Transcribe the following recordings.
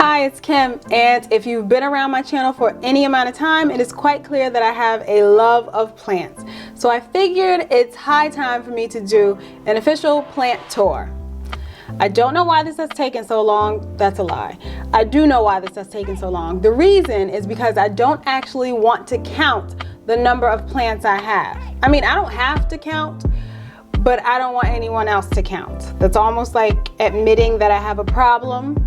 Hi, it's Kim, and if you've been around my channel for any amount of time, it is quite clear that I have a love of plants. So I figured it's high time for me to do an official plant tour. I don't know why this has taken so long. That's a lie. I do know why this has taken so long. The reason is because I don't actually want to count the number of plants I have. I mean, I don't have to count, but I don't want anyone else to count. That's almost like admitting that I have a problem,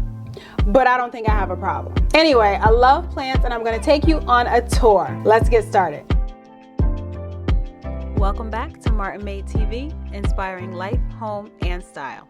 but I don't think I have a problem. Anyway, I love plants and I'm gonna take you on a tour. Let's get started. Welcome back to Martin-MadeTV, inspiring life, home, and style.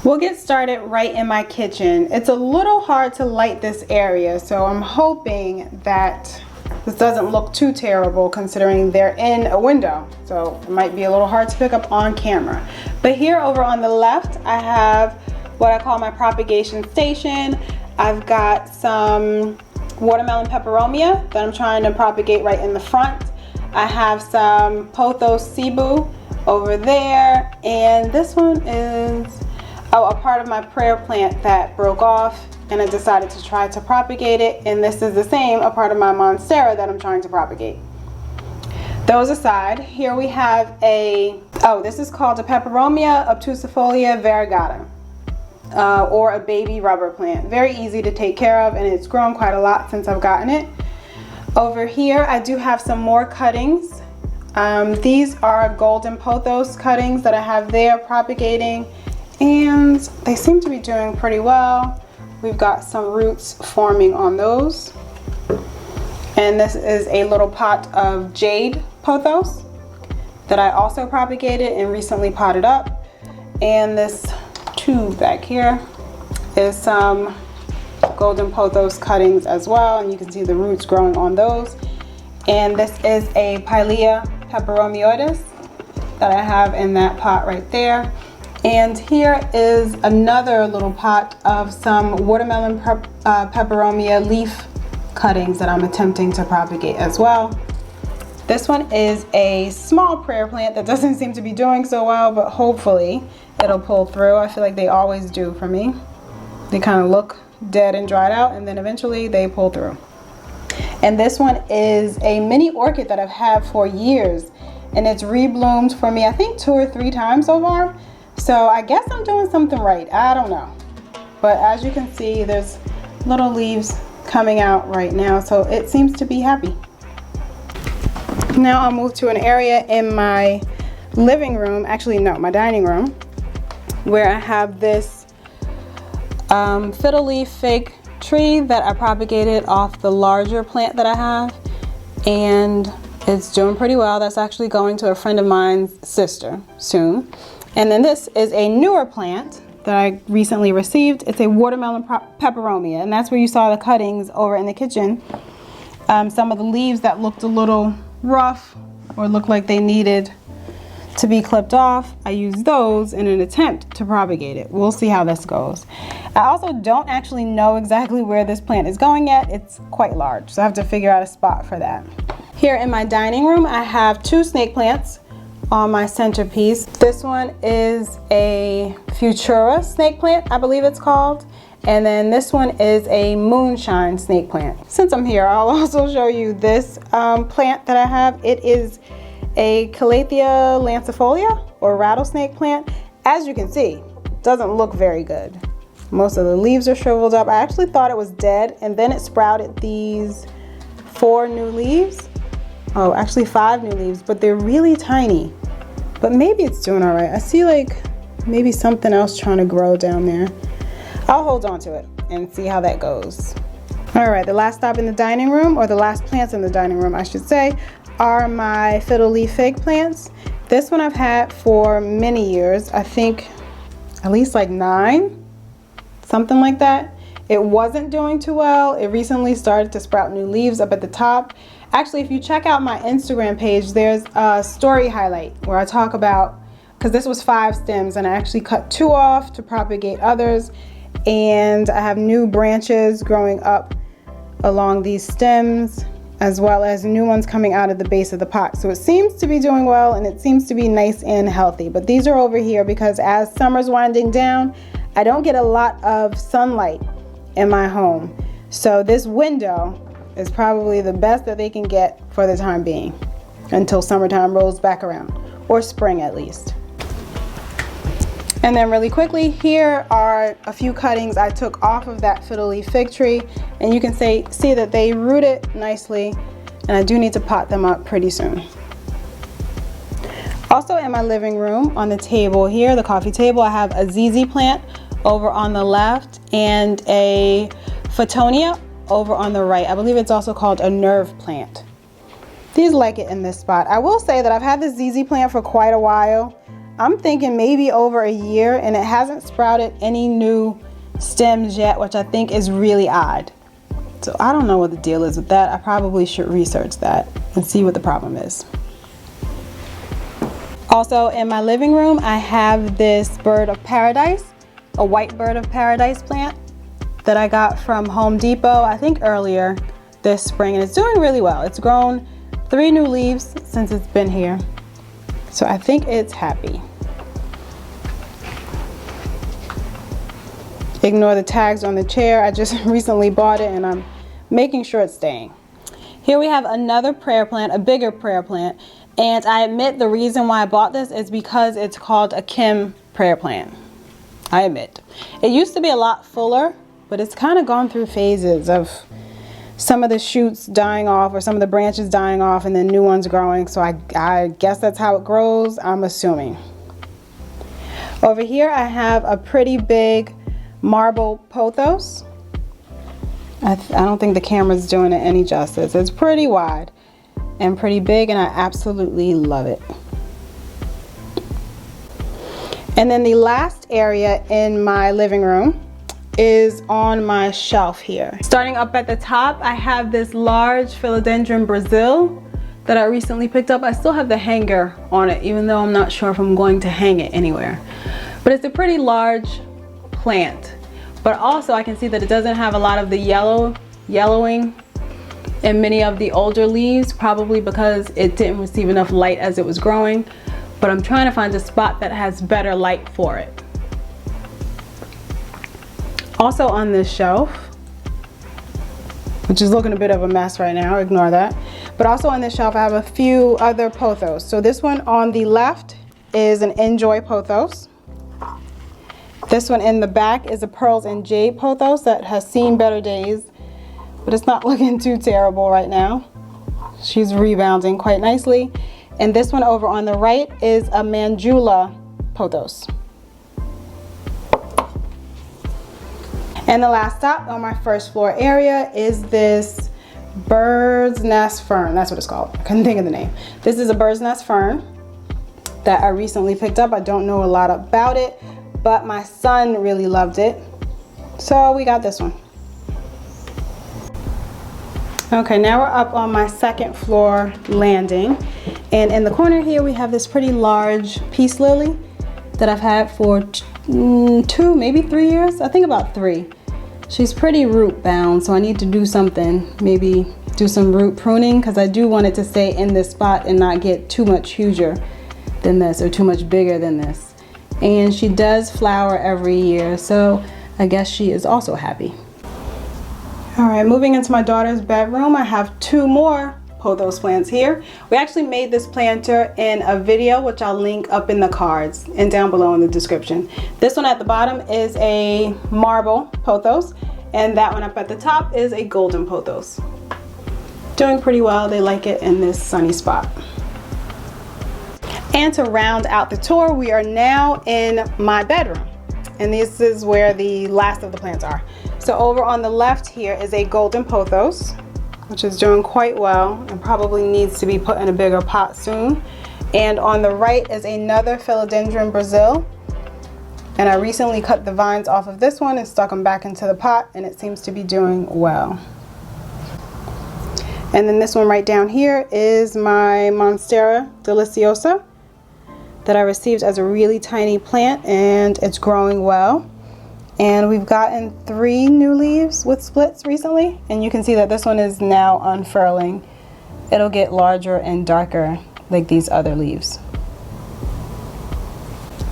We'll get started right in my kitchen. It's a little hard to light this area, so I'm hoping that this doesn't look too terrible considering they're in a window. So it might be a little hard to pick up on camera. But here over on the left, I have what I call my propagation station. I've got some watermelon peperomia that I'm trying to propagate right in the front. I have some pothos cebu over there, and this one is a part of my prayer plant that broke off and I decided to try to propagate it, and this is the same, a part of my monstera that I'm trying to propagate. Those aside, here we have this is called a peperomia, obtusifolia, variegata. Or a baby rubber plant. Very easy to take care of, and it's grown quite a lot since I've gotten it. Over here I do have some more cuttings. These are golden pothos cuttings that I have there propagating, and they seem to be doing pretty well. We've got some roots forming on those. And this is a little pot of jade pothos that I also propagated and recently potted up. And this tube back here is some golden pothos cuttings as well, and you can see the roots growing on those. And this is a pilea peperomioides that I have in that pot right there. And here is another little pot of some watermelon peperomia leaf cuttings that I'm attempting to propagate as well. This one is a small prayer plant that doesn't seem to be doing so well, but hopefully it'll pull through. I feel like they always do for me. They kind of look dead and dried out, and then eventually they pull through. And this one is a mini orchid that I've had for years, and it's rebloomed for me I think 2 or 3 times so far. So I guess I'm doing something right. I don't know. But as you can see, there's little leaves coming out right now, so it seems to be happy. Now I'll move to an area in my living room, actually no, my dining room, where I have this fiddle leaf fig tree that I propagated off the larger plant that I have, and it's doing pretty well. That's actually going to a friend of mine's sister soon. And then this is a newer plant that I recently received. It's a watermelon peperomia, and that's where you saw the cuttings over in the kitchen. Some of the leaves that looked a little rough or looked like they needed to be clipped off, I used those in an attempt to propagate it. We'll see how this goes. I also don't actually know exactly where this plant is going yet. It's quite large, so I have to figure out a spot for that. Here in my dining room, I have 2 snake plants on my centerpiece. This one is a futura snake plant, I believe it's called. And then this one is a moonshine snake plant. Since I'm here, I'll also show you this plant that I have. It is a calathea lancifolia, or rattlesnake plant. As you can see, it doesn't look very good. Most of the leaves are shriveled up. I actually thought it was dead, and then it sprouted these 4 new leaves. Oh, actually 5 new leaves, but they're really tiny. But maybe it's doing all right. I see like maybe something else trying to grow down there. I'll hold on to it and see how that goes. All right, the last stop in the dining room, or the last plants in the dining room, I should say, are my fiddle leaf fig plants. This one I've had for many years. I think at least like 9, something like that. It wasn't doing too well. It recently started to sprout new leaves up at the top. Actually, if you check out my Instagram page, there's a story highlight where I talk about, because this was 5 stems and I actually cut 2 off to propagate others, and I have new branches growing up along these stems, as well as new ones coming out of the base of the pot. So it seems to be doing well, and it seems to be nice and healthy. But these are over here because as summer's winding down, I don't get a lot of sunlight in my home. So this window is probably the best that they can get for the time being until summertime rolls back around, or spring at least. And then really quickly, here are a few cuttings I took off of that fiddle leaf fig tree, and you can see that they rooted nicely, and I do need to pot them up pretty soon. Also in my living room on the table here, the coffee table, I have a ZZ plant over on the left and a photonia over on the right. I believe it's also called a nerve plant. These like it in this spot. I will say that I've had this ZZ plant for quite a while. I'm thinking maybe over a year, and it hasn't sprouted any new stems yet, which I think is really odd. So I don't know what the deal is with that. I probably should research that and see what the problem is. Also in my living room, I have this bird of paradise, a white bird of paradise plant that I got from Home Depot, I think earlier this spring, and it's doing really well. It's grown 3 new leaves since it's been here. So I think it's happy. Ignore the tags on the chair. I just recently bought it and I'm making sure it's staying. Here we have another prayer plant, a bigger prayer plant. And I admit the reason why I bought this is because it's called a Kim prayer plant. I admit. It used to be a lot fuller, but it's kind of gone through phases of some of the shoots dying off or some of the branches dying off and then new ones growing. So I guess that's how it grows, I'm assuming. Over here I have a pretty big marble pothos. I don't think the camera's doing it any justice. It's pretty wide and pretty big, and I absolutely love it. And then the last area in my living room is on my shelf here. Starting up at the top, I have this large philodendron Brazil that I recently picked up. I still have the hanger on it, even though I'm not sure if I'm going to hang it anywhere. But it's a pretty large plant. But also I can see that it doesn't have a lot of the yellowing in many of the older leaves, probably because it didn't receive enough light as it was growing. But I'm trying to find a spot that has better light for it. Also on this shelf, which is looking a bit of a mess right now, ignore that. But also on this shelf I have a few other pothos. So this one on the left is an Enjoy pothos. This one in the back is a Pearls and Jade pothos that has seen better days, but it's not looking too terrible right now. She's rebounding quite nicely. And this one over on the right is a manjula pothos. And the last stop on my first floor area is this bird's nest fern. That's what it's called. I couldn't think of the name. This is a bird's nest fern that I recently picked up. I don't know a lot about it, but my son really loved it. So we got this one. Okay, now we're up on my second floor landing. And in the corner here, we have this pretty large peace lily that I've had for 2, maybe 3 years. I think about 3. She's pretty root bound, so I need to do something, maybe do some root pruning, because I do want it to stay in this spot and not get too much huger than this or too much bigger than this. And she does flower every year, so I guess she is also happy. All right, moving into my daughter's bedroom, I have 2 more pothos plants here. We actually made this planter in a video, which I'll link up in the cards and down below in the description. This one at the bottom is a marble pothos, and that one up at the top is a golden pothos. Doing pretty well. They like it in this sunny spot. And to round out the tour, we are now in my bedroom, and this is where the last of the plants are. So over on the left here is a golden pothos, which is doing quite well and probably needs to be put in a bigger pot soon. And on the right is another philodendron Brazil. And I recently cut the vines off of this one and stuck them back into the pot, and it seems to be doing well. And then this one right down here is my monstera deliciosa that I received as a really tiny plant, and it's growing well. And we've gotten 3 new leaves with splits recently, and you can see that this one is now unfurling. It'll get larger and darker like these other leaves.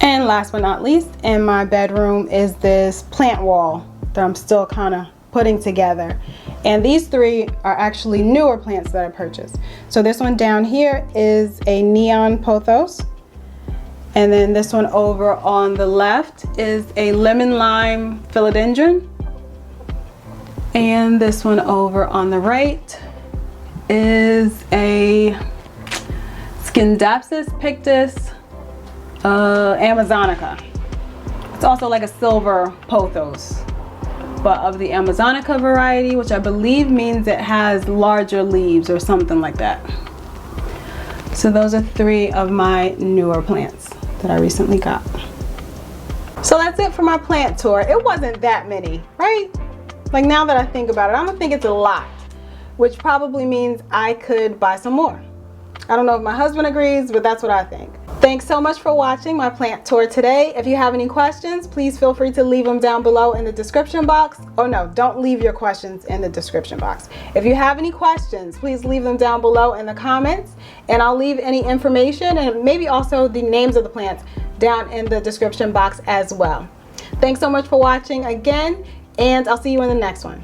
And And last but not least, in my bedroom is this plant wall that I'm still kind of putting together. And these three are actually newer plants that I purchased. So this one down here is a neon pothos. And then this one over on the left is a lemon lime philodendron. And this one over on the right is a scindapsus pictus amazonica. It's also like a silver pothos, but of the amazonica variety, which I believe means it has larger leaves or something like that. So those are three of my newer plants that I recently got. So that's it for my plant tour. It wasn't that many, right? Like, now that I think about it, I don't think it's a lot, which probably means I could buy some more. I don't know if my husband agrees, but that's what I think. Thanks so much for watching my plant tour today. If you have any questions, please feel free to leave them down below in the description box. Oh no, don't leave your questions in the description box. If you have any questions, please leave them down below in the comments, and I'll leave any information and maybe also the names of the plants down in the description box as well. Thanks so much for watching again, and I'll see you in the next one.